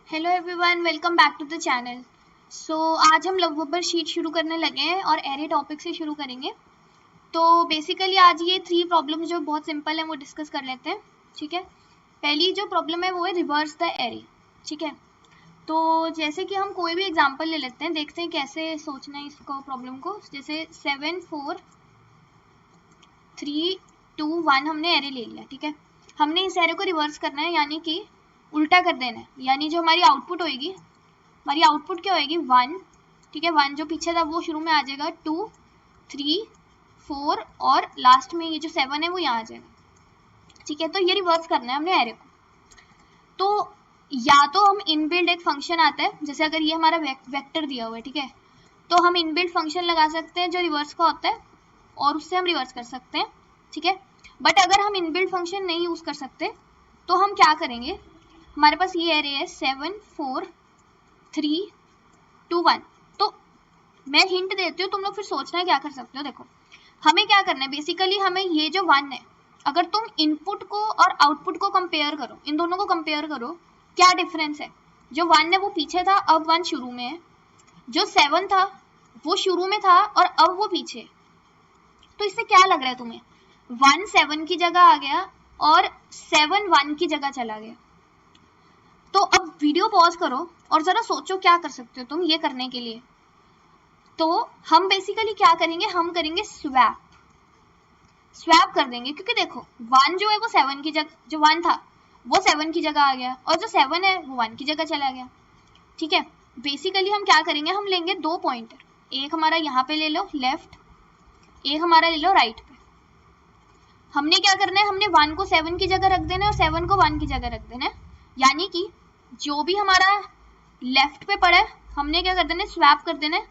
Hello everyone, welcome back to the channel. आज हम love Babbar sheet शुरू करने लगे हैं और एरे टॉपिक से शुरू करेंगे। तो बेसिकली आज ये 3 प्रॉब्लम जो बहुत सिंपल है वो डिस्कस कर लेते हैं। ठीक है, पहली जो प्रॉब्लम है वो है रिवर्स द एरे। ठीक है, तो जैसे कि हम कोई भी एग्जांपल ले लेते हैं, देखते हैं कैसे सोचना है इसको प्रॉब्लम को। जैसे 7 4 3 2 1 हमने एरे ले लिया। ठीक है, हमने इस एरे को रिवर्स करना है, यानी कि उल्टा कर देना है। यानी जो हमारी आउटपुट होएगी, हमारी आउटपुट क्या होएगी 1। ठीक है, 1 जो पीछे था वो शुरू में आ जाएगा, 2 3 4 और लास्ट में ये जो 7 है वो यहाँ आ जाएगा। ठीक है, तो ये रिवर्स करना है हमने एरे को। तो या तो हम इनबिल्ड एक फंक्शन आता है, जैसे अगर ये हमारा वेक्टर दिया हुआ है, ठीक है, तो हम इनबिल्ड फंक्शन लगा सकते हैं जो रिवर्स का होता है और उससे हम रिवर्स कर सकते हैं। ठीक है, बट अगर हम इनबिल्ड फंक्शन नहीं यूज कर सकते तो हम क्या करेंगे, हमारे पास ये एरे है 7 4 3 2 1। तो मैं हिंट देती हूँ, तुम लोग फिर सोचना है क्या कर सकते हो। देखो हमें क्या करना है, बेसिकली हमें ये जो 1 है, अगर तुम इनपुट को और आउटपुट को कंपेयर करो, इन दोनों को कंपेयर करो, क्या डिफरेंस है। जो 1 है वो पीछे था, अब 1 शुरू में है। जो 7 था वो शुरू में था और अब वो पीछे। तो इससे क्या लग रहा है तुम्हें, 1 7 की जगह आ गया और 7 1 की जगह चला गया। तो अब वीडियो पॉज करो और जरा सोचो क्या कर सकते हो तुम ये करने के लिए। तो हम बेसिकली क्या करेंगे, हम करेंगे स्वैप कर देंगे, क्योंकि देखो 1 जो है वो 7 की जगह, जो 1 था वो 7 की जगह आ गया और जो 7 है वो 1 की जगह चला गया। ठीक है, बेसिकली हम क्या करेंगे, हम लेंगे 2 पॉइंटर, एक हमारा यहाँ पे ले लो लेफ्ट, एक हमारा ले लो राइट पे। हमने क्या करना है, हमने 1 को 7 की जगह रख देना है और 7 को 1 की जगह रख देना है। यानी कि जो भी हमारा लेफ्ट पे पड़ा है हमने क्या कर देना है, स्वैप कर देना है।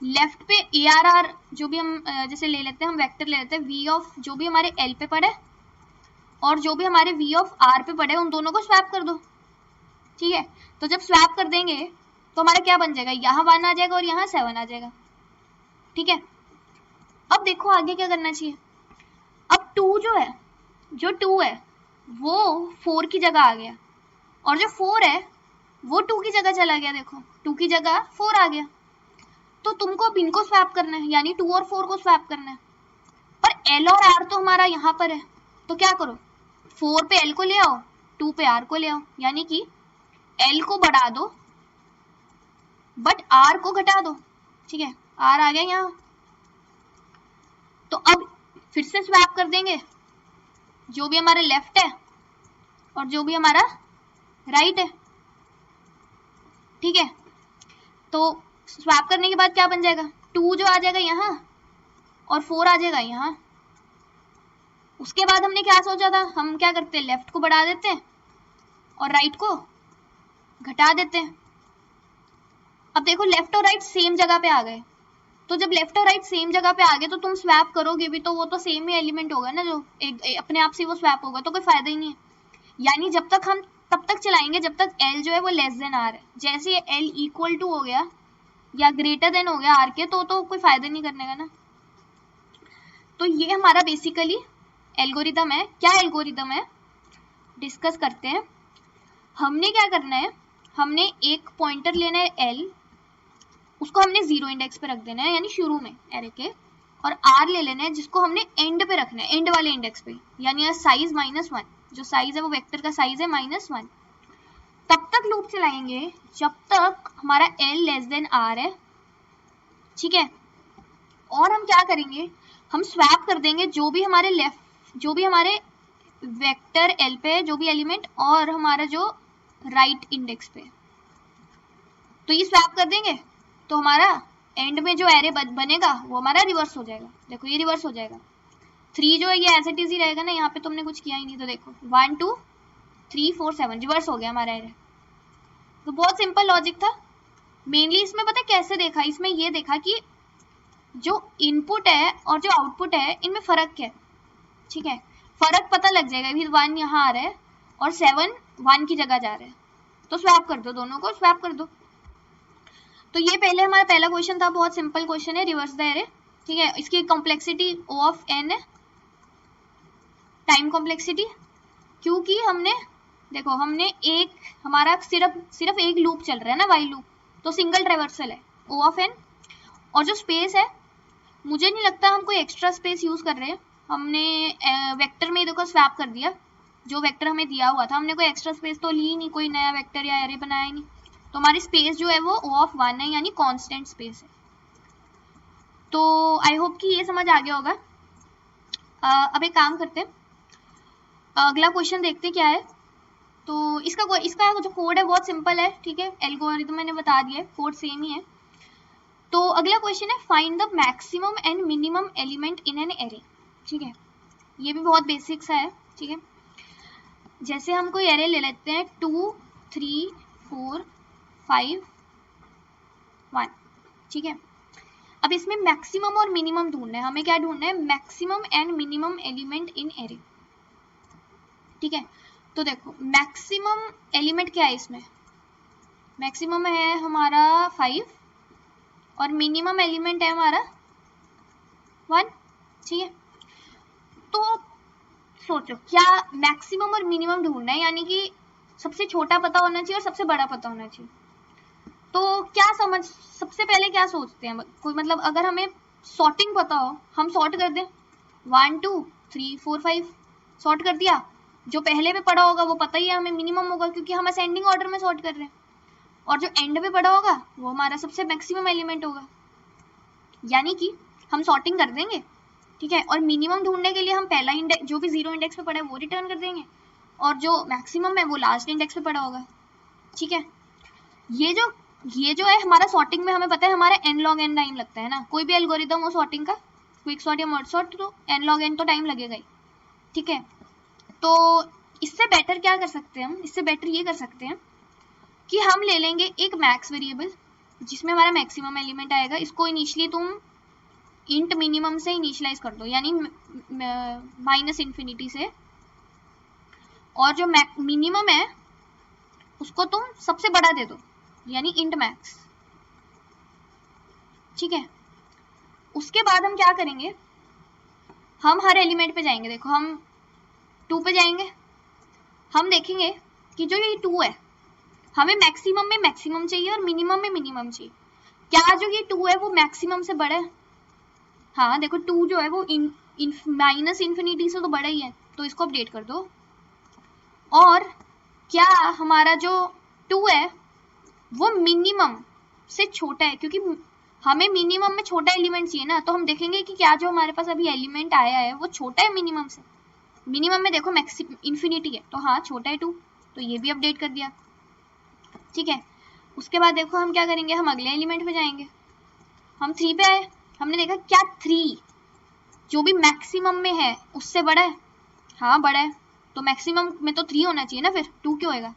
लेफ्ट पे ए आर आर जो भी हम जैसे ले लेते हैं, हम वेक्टर ले लेते हैं वी ऑफ जो भी हमारे एल पे पड़े और जो भी हमारे वी ऑफ आर पे पड़े, उन दोनों को स्वैप कर दो। ठीक है, तो जब स्वैप कर देंगे तो हमारा क्या बन जाएगा, यहाँ 1 आ जाएगा और यहाँ 7 आ जाएगा। ठीक है, अब देखो आगे क्या करना चाहिए। अब 2 जो है, जो 2 है वो 4 की जगह आ गया और जो 4 है वो 2 की जगह चला गया। देखो 2 की जगह 4 आ गया। तो तुमको अब इनको स्वैप करना है, यानी 2 और 4 को स्वैप करना है। पर एल और आर तो हमारा यहाँ पर है, तो क्या करो, 4 पे एल को ले आओ, 2 पे आर को ले आओ, यानी कि एल को बढ़ा दो बट आर को घटा दो। ठीक है, आर आ गया यहाँ। तो अब फिर से स्वैप कर देंगे, जो भी हमारा लेफ्ट है और जो भी हमारा राइट है। ठीक है, तो स्वैप करने के बाद क्या बन जाएगा, 2 जो आ जाएगा यहाँ और 4 आ जाएगा यहाँ। उसके बाद हमने क्या सोचा था, हम क्या करते हैं, लेफ्ट को बढ़ा देते हैं और राइट को घटा देते हैं। अब देखो लेफ्ट और राइट सेम जगह पे आ गए, तो जब लेफ्ट और राइट सेम जगह पे आ गए तो तुम स्वैप करोगे भी तो वो तो सेम ही एलिमेंट होगा ना, जो अपने आप से वो स्वैप होगा, तो कोई फायदा ही नहीं है। यानी जब तक हम तब तक चलाएंगे जब तक एल जो है वो लेस देन आर है। जैसे ये एल इक्वल टू हो गया या ग्रेटर देन हो गया आर के, तो कोई फायदा नहीं करने का ना। तो ये हमारा बेसिकली एल्गोरिदम है। क्या एल्गोरिदम है डिस्कस करते हैं। हमने क्या करना है, हमने एक पॉइंटर लेना है एल, उसको हमने 0 इंडेक्स पे रख देना है यानी शुरू में एरे के, और आर ले लेना है जिसको हमने एंड पे रखना है, एंड वाले इंडेक्स पे, यानी साइज -1, जो साइज है वो वेक्टर का साइज है -1। तब तक लूप चलाएंगे जब तक हमारा एल लेस देन आर है। ठीक है, और हम क्या करेंगे, हम स्वैप कर देंगे जो भी हमारे लेफ्ट, जो भी हमारे वेक्टर एल पे जो भी एलिमेंट और हमारा जो राइट इंडेक्स पे, तो ये स्वैप कर देंगे तो हमारा एंड में जो एरे बनेगा वो हमारा रिवर्स हो जाएगा। देखो ये रिवर्स हो जाएगा, 3 जो है ये एज इट इज ही रहेगा ना, यहाँ पे तुमने कुछ किया ही नहीं, तो देखो 1 2 3 4 7 रिवर्स हो गया हमारा एरे। तो बहुत सिंपल लॉजिक था। मेनली इसमें पता कैसे देखा, इसमें ये देखा कि जो इनपुट है और जो आउटपुट है इनमें फर्क क्या है। ठीक है, फर्क पता लग जाएगा, अभी 1 यहाँ आ रहा है और 7 1 की जगह जा रहा है, तो स्वैप कर दो, दोनों को स्वैप कर दो। तो ये पहले हमारा पहला क्वेश्चन था, बहुत सिंपल क्वेश्चन है, रिवर्स द एरे। ठीक है, इसकी कॉम्प्लेक्सिटी O ऑफ n है, टाइम कॉम्प्लेक्सिटी, क्योंकि हमने देखो हमने हमारा सिर्फ एक लूप चल रहा है ना, वाइल लूप, तो सिंगल ट्रेवर्सल है O ऑफ n। और जो स्पेस है, मुझे नहीं लगता हम कोई एक्स्ट्रा स्पेस यूज कर रहे हैं, हमने वेक्टर में देखो स्वैप कर दिया, जो वेक्टर हमें दिया हुआ था, हमने कोई एक्स्ट्रा स्पेस तो ली नहीं, कोई नया वेक्टर या एरे बनाया नहीं, तो हमारी स्पेस जो है वो O ऑफ 1 है, यानी कांस्टेंट स्पेस है। तो आई होप कि ये समझ आ गया होगा। अब एक काम करते हैं, अगला क्वेश्चन देखते क्या है। तो इसका जो कोड है बहुत सिंपल है, ठीक है, एल्गोरिथम मैंने बता दिया है, कोड सेम ही है। तो अगला क्वेश्चन है find the maximum and minimum element in an array, ठीक है, ये भी बहुत बेसिक सा है, ठीक है। जैसे हम कोई एरे ले लेते हैं 2 3 4 5 1, ठीक है। अब इसमें मैक्सिमम और मिनिमम ढूंढना है, हमें क्या ढूंढना है, maximum and minimum element in array, ठीक है। तो देखो मैक्सिमम एलिमेंट क्या है इसमें, मैक्सिमम है हमारा 5 और मिनिमम एलिमेंट है हमारा 1, ठीक है। तो सोचो क्या मैक्सिमम और मिनिमम ढूंढना है, यानी कि सबसे छोटा पता होना चाहिए और सबसे बड़ा पता होना चाहिए। तो क्या सबसे पहले क्या सोचते हैं कोई, मतलब अगर हमें सॉर्टिंग पता हो, हम सॉर्ट कर दें 1 2 3 4 5, सॉर्ट कर दिया, जो पहले पे पड़ा होगा वो पता ही है हमें मिनिमम होगा, क्योंकि हम असेंडिंग ऑर्डर में सॉर्ट कर रहे हैं, और जो एंड पे पड़ा होगा वो हमारा सबसे मैक्सिमम एलिमेंट होगा, यानी कि हम सॉर्टिंग कर देंगे, ठीक है। और मिनिमम ढूंढने के लिए हम पहला इंडेक्स जो भी 0 इंडेक्स पे पड़ा है वो रिटर्न कर देंगे, और जो मैक्सिमम है वो लास्ट इंडेक्स पे पड़ा होगा, ठीक है। ये जो है हमारा सॉर्टिंग में, हमें पता है हमारा n log n टाइम लगता है ना, कोई भी एल्गोरिदम हो सॉर्टिंग का, क्विक सॉर्ट या मर्ज सॉर्ट, तो n log n तो टाइम लगेगा ही, ठीक है। तो इससे बेटर क्या कर सकते हैं हम, इससे बेटर ये कर सकते हैं कि हम ले लेंगे एक मैक्स वेरिएबल जिसमें हमारा मैक्सिमम एलिमेंट आएगा, इसको इनिशियली तुम इंट मिनिमम से इनिशियलाइज कर दो, यानी -∞ से, और जो मिनिमम है उसको तुम सबसे बड़ा दे दो, यानी इंट मैक्स, ठीक है। उसके बाद हम क्या करेंगे, हम हर एलिमेंट पे जाएंगे, देखो हम 2 पे जाएंगे, हम देखेंगे कि जो ये 2 है, हमें मैक्सिमम में मैक्सिमम चाहिए और मिनिमम में मिनिमम चाहिए, क्या जो ये 2 है वो मैक्सिमम से बड़ा है, हाँ देखो 2 जो है वो -∞ से तो बड़ा ही है, तो इसको अपडेट कर दो। और क्या हमारा जो 2 है वो मिनिमम से छोटा है, क्योंकि हमें मिनिमम में छोटा एलिमेंट चाहिए ना, तो हम देखेंगे कि क्या जो हमारे पास अभी एलिमेंट आया है वो छोटा है मिनिमम से, मिनिमम में देखो इन्फिनिटी है, तो हाँ छोटा है 2, तो ये भी अपडेट कर दिया, ठीक है। उसके बाद देखो हम क्या करेंगे, हम अगले एलिमेंट पे जाएंगे, हम 3 पे आए, हमने देखा क्या 3 जो भी मैक्सिमम में है उससे बड़ा है, हाँ बड़ा है, तो मैक्सिमम में तो 3 होना चाहिए ना, फिर 2 क्यों होएगा।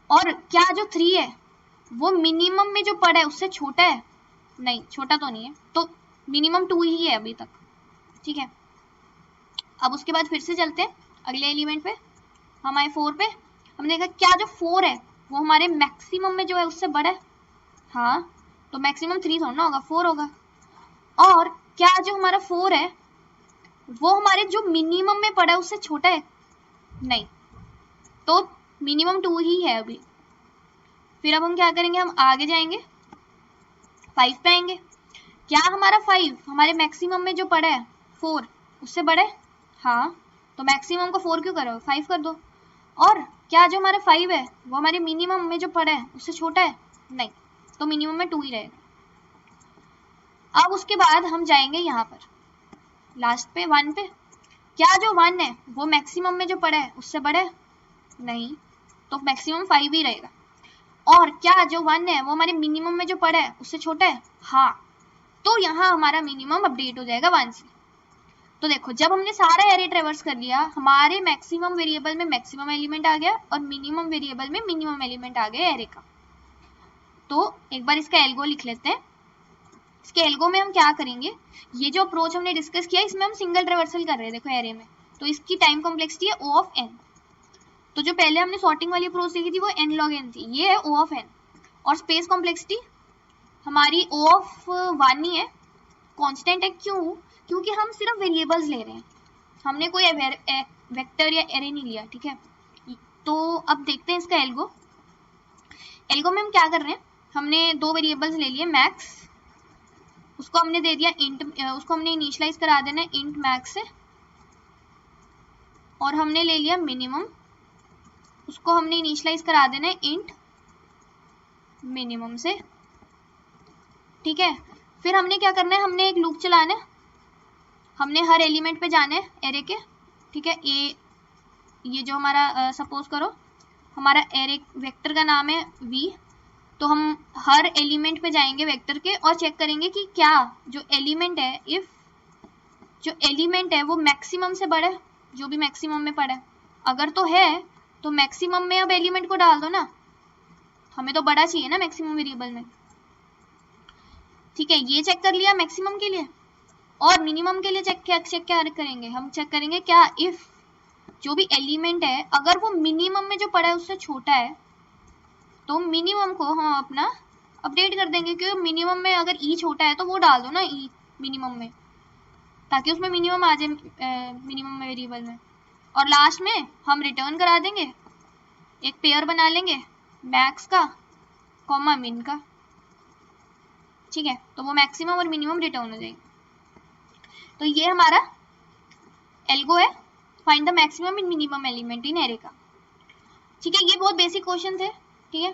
और क्या जो 3 है वो मिनिमम में जो पड़ा है उससे छोटा है, नहीं छोटा तो नहीं है, तो मिनिमम 2 ही है अभी तक, ठीक है। अब उसके बाद फिर से चलते हैं अगले एलिमेंट पे, हम आए 4 पे, हमने देखा क्या जो 4 है वो हमारे मैक्सिमम में जो है उससे बड़ा है, हाँ तो मैक्सिमम 3 थोड़ा ना होगा, 4 होगा। और क्या जो हमारा 4 है वो हमारे जो मिनिमम में पड़ा है उससे छोटा है, नहीं, तो मिनिमम 2 ही है अभी। फिर अब हम क्या करेंगे, हम आगे जाएंगे 5 पे आएंगे, क्या हमारा 5 हमारे मैक्सिमम में जो पड़ा है 4 उससे बड़ा है, हाँ तो मैक्सिमम को 4 क्यों करो, 5 कर दो। और क्या जो हमारा 5 है वो हमारे मिनिमम में जो पड़ा है उससे छोटा है, नहीं, तो मिनिमम में 2 ही रहेगा। अब उसके बाद हम जाएंगे यहाँ पर लास्ट पे 1 पे, क्या जो 1 है वो मैक्सिमम में जो पड़ा है उससे बड़ा है, नहीं, तो मैक्सिमम 5 ही रहेगा। और क्या जो 1 है वो हमारे मिनिमम में जो पड़ा है उससे छोटा है, हाँ, तो यहाँ हमारा मिनिमम अपडेट हो जाएगा 1 से। तो देखो जब हमने सारा एरे ट्रेवर्स कर लिया, हमारे मैक्सिमम वेरिएबल में मैक्सिमम एलिमेंट आ गया और मिनिमम वेरिएबल में मिनिमम एलिमेंट आ गया एरे का। तो एक बार इसका एल्गो लिख लेते हैं। इसके एल्गो में हम क्या करेंगे, ये जो अप्रोच हमने डिस्कस किया इसमें हम सिंगल ट्रेवर्सल कर रहे हैं, देखो एरे में, तो इसकी टाइम कॉम्प्लेक्सिटी है O ऑफ n। तो जो पहले हमने सॉर्टिंग वाली अप्रोच देखी थी वो n log n थी, ये है O ऑफ n। और स्पेस कॉम्प्लेक्सिटी हमारी O ऑफ 1 ही है, कांस्टेंट है, क्यों, क्योंकि हम सिर्फ वेरिएबल्स ले रहे हैं, हमने कोई वेक्टर या एरे नहीं लिया, ठीक है। तो अब देखते हैं इसका एल्गो। एल्गो में हम क्या कर रहे हैं, हमने दो वेरिएबल्स ले लिए, मैक्स, उसको हमने दे दिया इंट, उसको हमने इनिशियलाइज करा देना है इंट मैक्स से, और हमने ले लिया मिनिमम, उसको हमने इनिशियलाइज करा देना है इंट मिनिमम से, ठीक है। फिर हमने क्या करना है, हमने एक लूप चलाना है, हमने हर एलिमेंट पे जाना है एरे के, ठीक है। ये जो हमारा सपोज करो हमारा एरे वेक्टर का नाम है v, तो हम हर एलिमेंट पे जाएंगे वेक्टर के और चेक करेंगे कि क्या जो एलिमेंट है, इफ जो एलिमेंट है वो मैक्सिमम से बड़ा है, जो भी मैक्सिमम में पड़ा है, अगर तो है तो मैक्सिमम में अब एलिमेंट को डाल दो ना, हमें तो बड़ा चाहिए ना मैक्सिमम वेरिएबल में, ठीक है। ये चेक कर लिया मैक्सिमम के लिए, और मिनिमम के लिए चेक क्या करेंगे, हम चेक करेंगे क्या इफ जो भी एलिमेंट है अगर वो मिनिमम में जो पड़ा है उससे छोटा है, तो मिनिमम को हम अपना अपडेट कर देंगे, क्योंकि मिनिमम में अगर ई छोटा है तो वो डाल दो ना ई मिनिमम में, ताकि उसमें मिनिमम आ जाए मिनिमम वेरिएबल में। और लास्ट में हम रिटर्न करा देंगे, एक पेयर बना लेंगे मैक्स का कॉमा मिन का, ठीक है। तो वो मैक्सिमम और मिनिमम रिटर्न हो जाएंगे। तो ये हमारा एल्गो है, find the maximum and minimum element in array का, ठीक है। ये बहुत बेसिक क्वेश्चन थे, ठीक है।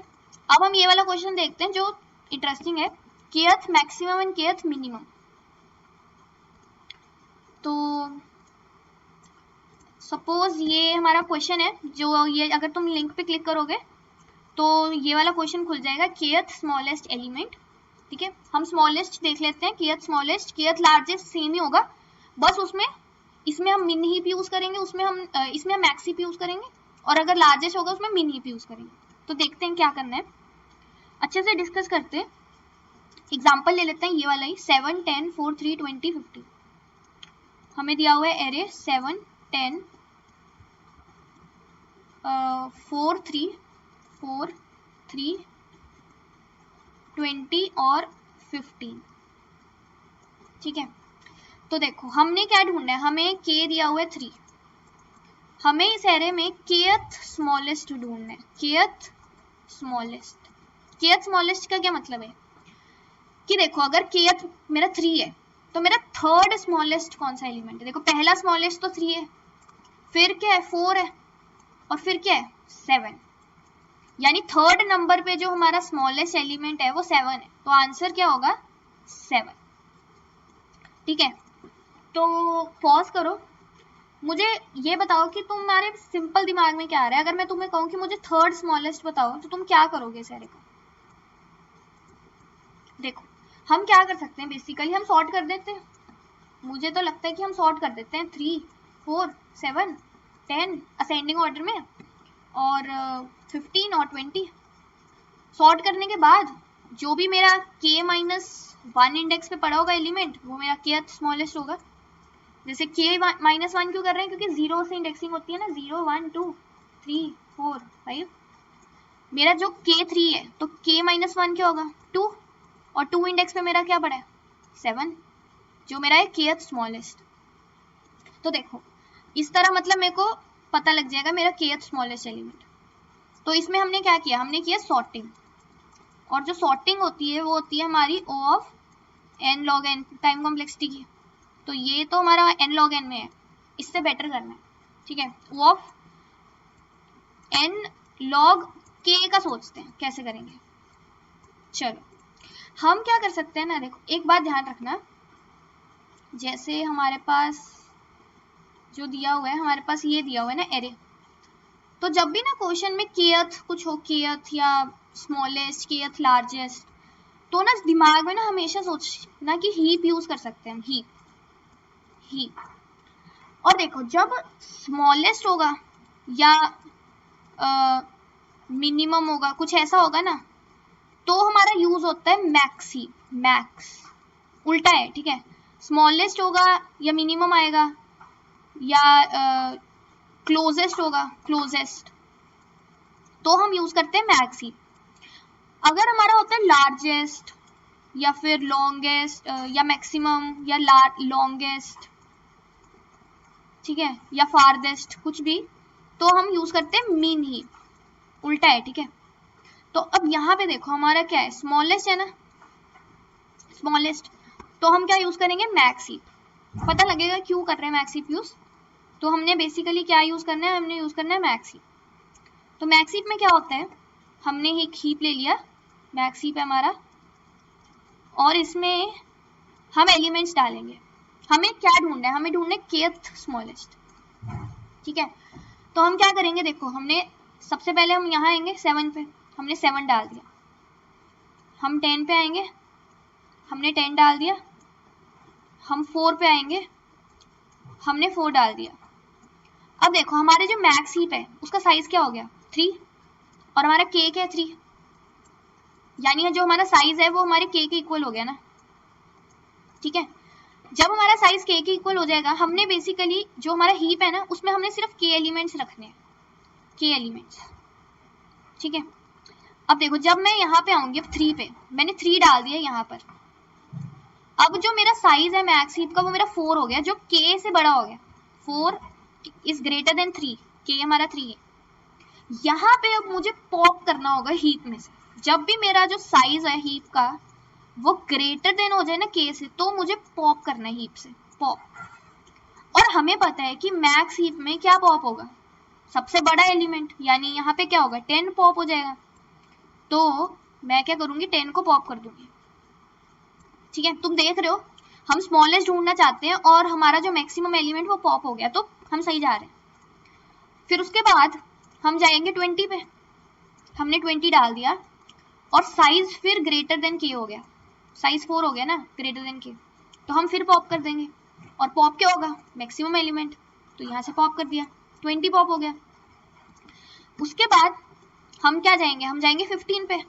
अब हम ये वाला क्वेश्चन देखते हैं जो इंटरेस्टिंग है, kth maximum and kth minimum. तो सपोज ये हमारा क्वेश्चन है, जो ये अगर तुम लिंक पे क्लिक करोगे तो ये वाला क्वेश्चन खुल जाएगा, kth स्मॉलेस्ट एलिमेंट, ठीक है। हम स्मॉलेस्ट देख लेते हैं, kth smallest kth largest same ही होगा, बस उसमें इसमें हम मिन ही यूज करेंगे, इसमें हम मैक्स ही यूज करेंगे, और अगर लार्जेस्ट होगा उसमें मिन ही यूज करेंगे। तो देखते हैं क्या करना है, अच्छे से डिस्कस करते हैं। एग्जांपल ले लेते हैं ये वाला ही, 7 10 4 3 20 50। हमें दिया हुआ है एरे 7 10 4 3 4 3 20 और 15, ठीक है। तो देखो हमने क्या ढूंढना है, हमें k दिया हुआ है 3, हमें इस एरे में kth स्मॉलेस्ट ढूंढना है, kth स्मॉलेस्ट। kth स्मॉलेस्ट का क्या मतलब है कि देखो अगर kth मेरा 3 है तो मेरा थर्ड स्मॉलेस्ट कौन सा एलिमेंट है, देखो पहला स्मॉलेस्ट तो 3 है, फिर क्या है 4 है, और फिर क्या है 7, यानी थर्ड नंबर पे जो हमारा स्मॉलेस्ट एलिमेंट है वो 7 है, तो आंसर क्या होगा 7, ठीक है। तो पॉज करो, मुझे ये बताओ कि तुम्हारे सिंपल दिमाग में क्या आ रहा है, अगर मैं तुम्हें कहूँ कि मुझे थर्ड स्मॉलेस्ट बताओ तो तुम क्या करोगे इस एरे का। देखो हम क्या कर सकते हैं, बेसिकली हम सॉर्ट कर देते हैं, मुझे तो लगता है कि हम सॉर्ट कर देते हैं 3 4 7 10 असेंडिंग ऑर्डर में, और 15 और 20। सॉर्ट करने के बाद जो भी मेरा k-1 इंडेक्स पे पड़ा होगा एलिमेंट वो मेरा kth स्मॉलेस्ट होगा। जैसे k-1 क्यों कर रहे हैं, क्योंकि 0 से इंडेक्सिंग होती है ना, 0 1 2 3 4 5, मेरा जो k3 है तो k-1 क्या होगा 2, और 2 इंडेक्स पे मेरा क्या पड़ा है 7, जो मेरा है kth स्मॉलेस्ट। तो देखो इस तरह मतलब मेरे को पता लग जाएगा मेरा kth स्मॉलेस्ट एलिमेंट। तो इसमें हमने क्या किया, हमने किया सॉर्टिंग, और जो सॉर्टिंग होती है वो होती है हमारी O of n log n time complexity की। तो ये तो हमारा n log n में है, इससे बेटर करना है, ठीक है। O of n log k का सोचते हैं कैसे करेंगे। चलो हम क्या कर सकते हैं ना, देखो एक बात ध्यान रखना, जैसे हमारे पास जो दिया हुआ है, हमारे पास ये दिया हुआ है ना एरे, तो जब भी ना क्वेश्चन में kth कुछ हो, kth या स्मॉलेस्ट kth लार्जेस्ट, तो ना दिमाग में ना हमेशा सोचना कि हीप यूज कर सकते हैं हम, हीप। और देखो जब स्मॉलेस्ट होगा या मिनिमम होगा, कुछ ऐसा होगा ना, तो हमारा यूज होता है मैक्स हीप, मैक्स उल्टा है, ठीक है। स्मॉलेस्ट होगा या मिनिमम आएगा या क्लोजेस्ट होगा, क्लोजेस्ट, तो हम यूज करते हैं मैक्स हीप। अगर हमारा होता है लार्जेस्ट या फिर लॉन्गेस्ट या मैक्सिमम या लॉन्गेस्ट, ठीक है, या फारदेस्ट, कुछ भी, तो हम यूज करते हैं मीन हीप, उल्टा है, ठीक है। तो अब यहाँ पे देखो हमारा क्या है, स्मॉलेस्ट है ना, स्मॉलेस्ट, तो हम क्या यूज करेंगे, मैक्स हीप। पता लगेगा क्यों कर रहे हैं मैक्स हीप यूज, तो हमने बेसिकली क्या यूज करना है, हमने यूज करना है मैक्स हीप। तो मैक्स हीप में क्या होता है, हमने एक हीप ले लिया, मैक्स हीप है हमारा, और इसमें हम एलिमेंट्स डालेंगे। हमें क्या ढूंढना है, हमें ढूंढना है kth स्मॉलेस्ट, ठीक है। तो हम क्या करेंगे, देखो हमने सबसे पहले हम यहाँ आएंगे 7 पे, हमने 7 डाल दिया। हम 10 पे आएंगे, हमने 10 डाल दिया। हम 4 पे आएंगे, हमने 4 डाल दिया। अब देखो हमारे जो मैक्स हीप है उसका साइज क्या हो गया, 3, और हमारा k क्या है, 3, यानी जो हमारा साइज है वो हमारे k के इक्वल हो गया ना, ठीक है। जब हमारा साइज k के इक्वल हो जाएगा, हमने बेसिकली जो हमारा हीप है ना उसमें हमने सिर्फ k एलिमेंट्स रखने हैं, k एलिमेंट्स, ठीक है। अब देखो जब मैं यहाँ पे आऊंगी, अब 3 पे मैंने 3 डाल दिया यहाँ पर। अब जो मेरा साइज है मैक्स हीप का वो मेरा 4 हो गया, जो k से बड़ा हो गया, 4 इज ग्रेटर देन 3, k हमारा 3 है। यहाँ पे अब मुझे पॉप करना होगा हीप में से, जब भी मेरा जो साइज है हीप का वो ग्रेटर देन हो जाए ना k से, तो मुझे पॉप करना है हीप से, पॉप। और हमें पता है कि मैक्स हीप में क्या पॉप होगा, सबसे बड़ा एलिमेंट, यानी यहाँ पे क्या होगा, 10 पॉप हो जाएगा। तो मैं क्या करूंगी, 10 को पॉप कर दूंगी, ठीक है। तुम देख रहे हो हम स्मॉलेस्ट ढूंढना चाहते हैं और हमारा जो मैक्सिमम एलिमेंट वो पॉप हो गया, तो हम सही जा रहे हैं। फिर उसके बाद हम जाएंगे 20 पे, हमने 20 डाल दिया और साइज फिर ग्रेटर देन k हो गया, साइज 4 हो गया ना, ग्रेटर देन k, तो हम फिर पॉप कर देंगे। और पॉप क्या होगा, मैक्सिमम एलिमेंट, तो यहाँ से पॉप कर दिया, 20 पॉप हो गया। उसके बाद हम क्या जाएंगे, हम जाएंगे 15 पे,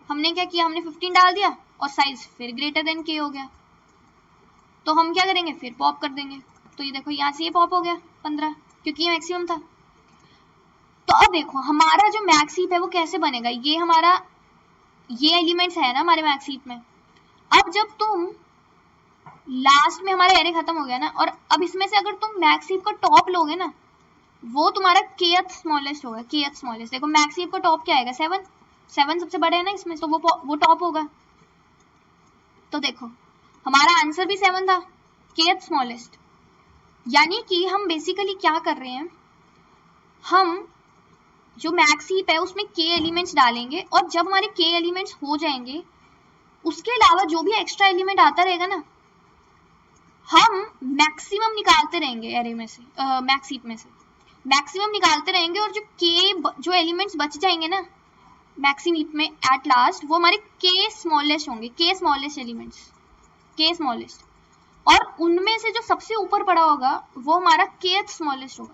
हमने क्या किया, हमने 15 डाल दिया और साइज फिर ग्रेटर देन k हो गया, तो हम क्या करेंगे, फिर पॉप कर देंगे। तो ये देखो यहाँ से ये पॉप हो गया 15, क्योंकि ये मैक्सिमम था। तो अब देखो हमारा जो मैक्स हीप है वो कैसे बनेगा, ये हमारा ये एलिमेंट्स है ना हमारे मैक्स हीप में। अब जब तुम लास्ट में हमारा एरे खत्म हो गया ना, और अब इसमें से अगर तुम मैक्स हीप का टॉप लोगे ना, वो तुम्हारा kth स्मॉलेस्ट होगा, kth स्मॉलेस्ट। देखो मैक्स हीप का टॉप क्या आएगा, 7, 7 सबसे बड़ा है ना इसमें, तो वो टॉप होगा। तो देखो हमारा आंसर भी 7 था, kth स्मॉलेस्ट। यानी कि हम बेसिकली क्या कर रहे हैं, हम जो मैक्स हीप है उसमें k एलिमेंट्स डालेंगे, और जब हमारे k एलिमेंट्स हो जाएंगे उसके अलावा जो भी एक्स्ट्रा एलिमेंट आता रहेगा ना, हम मैक्सिमम निकालते रहेंगे एरे में से, मैक्स हीप में से मैक्सिमम निकालते रहेंगे, और जो एलिमेंट्स बच जाएंगे ना मैक्सिम हीप में एट लास्ट, वो हमारे k स्मॉलेस्ट होंगे, k smallest elements, k smallest. और उनमें से जो सबसे ऊपर पड़ा होगा वो हमारा kth स्मॉलेस्ट होगा।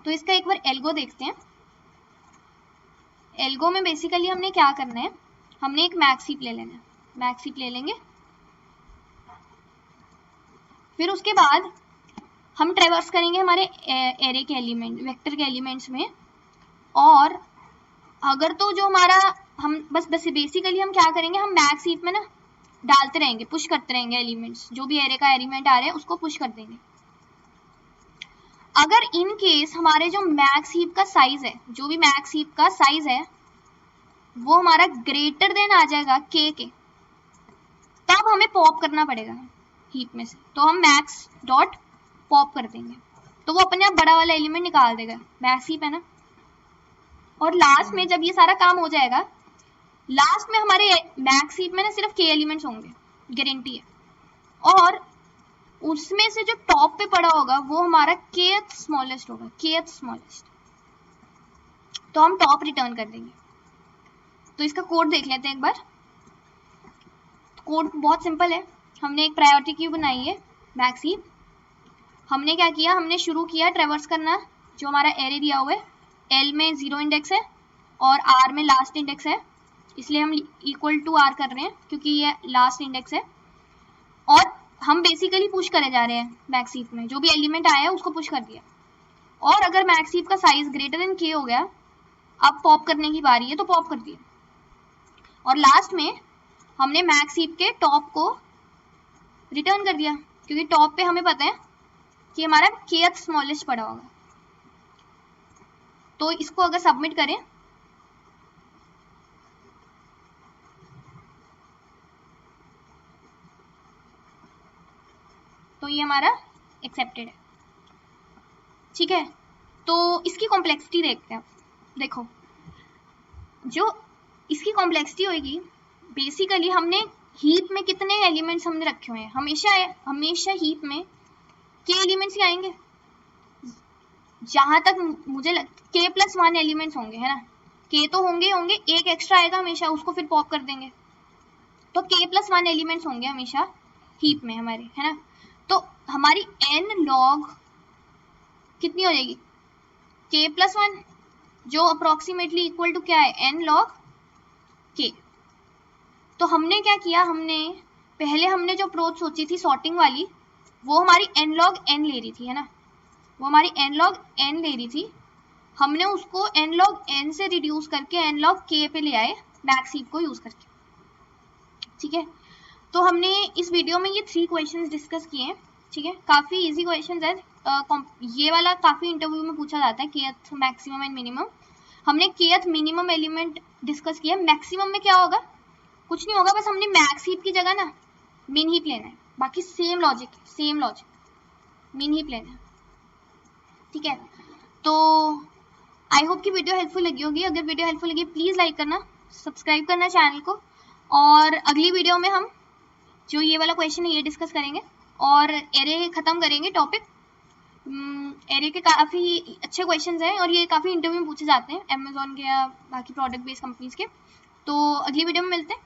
तो इसका एक बार एल्गो देखते हैं। एल्गो में बेसिकली हमने क्या करना है, हमने एक मैक्स हीप ले लेना है, मैक्स हीप ले लेंगे। फिर उसके बाद हम ट्रेवर्स करेंगे हमारे एरे के एलिमेंट, वेक्टर के एलिमेंट्स में। और अगर तो जो हमारा हम बस बेसिकली हम क्या करेंगे, हम मैक्स हीप में ना डालते रहेंगे, पुश करते रहेंगे एलिमेंट्स, जो भी एरे का एलिमेंट आ रहे हैं उसको पुश कर देंगे। अगर इन केस हमारे जो मैक्स हीप का साइज है, जो भी मैक्स हीप का साइज है वो हमारा ग्रेटर देन आ जाएगा k के, तब हमें पॉप करना पड़ेगा हीप में से। तो हम मैक्स डॉट पॉप कर देंगे, तो वो अपने आप बड़ा वाला एलिमेंट निकाल देगा, मैक्स हीप है ना। और लास्ट में जब ये सारा काम हो जाएगा, लास्ट में हमारे मैक्स हीप में ना सिर्फ k एलिमेंट्स होंगे, गारंटी है। और उसमें से जो टॉप पे पड़ा होगा वो हमारा kth स्मॉलेस्ट होगा, kth स्मॉलेस्ट। तो हम टॉप रिटर्न कर देंगे। तो इसका कोड देख लेते हैं एक बार। कोड बहुत सिंपल है, हमने एक प्रायोरिटी क्यू बनाई है मैक्स हीप। हमने क्या किया, हमने शुरू किया ट्रेवर्स करना, जो हमारा एरे दिया हुआ है, L में 0 इंडेक्स है और R में लास्ट इंडेक्स है, इसलिए हम इक्वल टू R कर रहे हैं क्योंकि ये लास्ट इंडेक्स है। और हम बेसिकली पुश करे जा रहे हैं मैक्स हीप में, जो भी एलिमेंट आया है उसको पुश कर दिया। और अगर मैक्स हीप का साइज ग्रेटर देन k हो गया, अब पॉप करने की बारी है तो पॉप कर दिया। और लास्ट में हमने मैक्स हीप के टॉप को रिटर्न कर दिया, क्योंकि टॉप पे हमें पता है कि हमारा kth स्मॉलेस्ट पड़ा होगा। तो इसको अगर सबमिट करें तो ये हमारा एक्सेप्टेड है। ठीक है, तो इसकी कॉम्प्लेक्सिटी देखते हैं। देखो जो इसकी कॉम्प्लेक्सिटी होगी, बेसिकली हमने हीप में कितने एलिमेंट्स हमने रखे हुए हैं, हमेशा हीप में के एलिमेंट्स ही आएंगे। जहां तक मुझे k+1 एलिमेंट्स होंगे, है ना, k तो होंगे, एक एक्स्ट्रा आएगा हमेशा, उसको फिर पॉप कर देंगे। तो k+1 एलिमेंट्स होंगे हमेशा हीप में हमारे, है ना। तो हमारी n लॉग कितनी हो जाएगी, k+1, जो अप्रोक्सीमेटली इक्वल टू क्या है, n लॉग k। तो हमने क्या किया, हमने जो अप्रोच सोची थी सॉर्टिंग वाली, वो हमारी n log n ले रही थी, है ना, वो हमारी n log n ले रही थी। हमने उसको n log n से रिड्यूस करके n log k पे ले आए मैक्स हीप को यूज करके। ठीक है, तो हमने इस वीडियो में ये 3 क्वेश्चंस डिस्कस किए हैं। ठीक है, काफी इजी क्वेश्चंस है। ये वाला काफी इंटरव्यू में पूछा जाता है, kth मैक्सिमम एंड मिनिमम। हमने kth मिनिमम एलिमेंट डिस्कस किया। मैक्सिमम में क्या होगा, कुछ नहीं होगा, बस हमने मैक्स हीप की जगह ना मिन हीप लेना है। बाकी सेम लॉजिक मिन हीप लेना है। ठीक है, तो आई होप कि वीडियो हेल्पफुल लगी होगी। अगर वीडियो हेल्पफुल लगी प्लीज लाइक करना, सब्सक्राइब करना चैनल को, और अगली वीडियो में हम जो ये वाला क्वेश्चन है ये डिस्कस करेंगे और एरे खत्म करेंगे टॉपिक। एरे के काफी अच्छे क्वेश्चंस हैं और ये काफी इंटरव्यू में पूछे जाते हैं अमेज़न के या बाकी प्रोडक्ट बेस्ड कंपनीज के। तो अगली वीडियो में मिलते हैं।